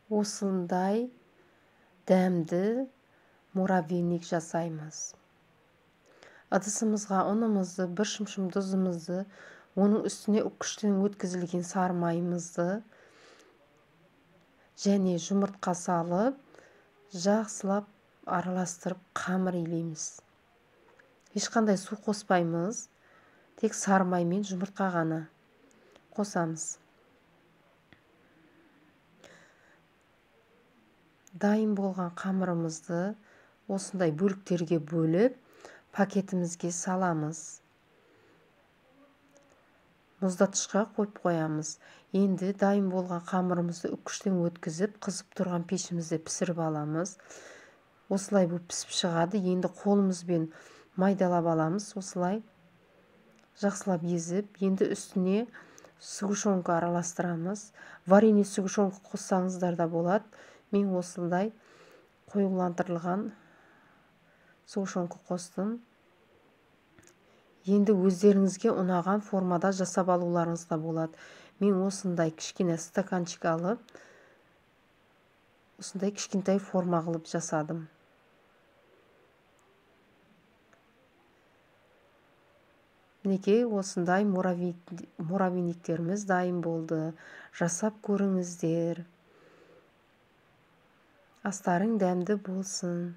осындай дәмді муравейник жасаймыз. Ыдысымызға ұнымызды, бір шымшым тұзымызды, оның үстіне үккіштен өткізілген сары майымызды және жұмыртқа салып, жақсылап араластырып қамыр илейміз. Ешқандай су қоспаймыз, тек сары май мен жұмыртқа ғана қосамыз. Дайын болған қамырымызды осындай бөліктерге бөліп, пакетімізге саламыз. Мұздатқышқа қойып қоямыз. Енді дайын болған қамырымызды үккіштен өткізіп, қызып тұрған пешімізде пісіріп аламыз. Осылай бұл пісіп шығады. Енді қолымызбен майдалап аламыз. Осылай жақсылап езіп, енді үстіне сгущенка араластырамыз. Вареный сгущенка қоссаңыздар да болады. Мен осылай қоюландырылған сгущенка қостым. Енді өздеріңізге ұнаған формада жасап алуларыңызға болады. Мен осындай кішкене стаканчик алып, осындай кішкентай форма қылып жасадым. Мінекей осындай муравейниктеріміз дайын болды. Жасап көріңіздер. Астарың дәмді болсын.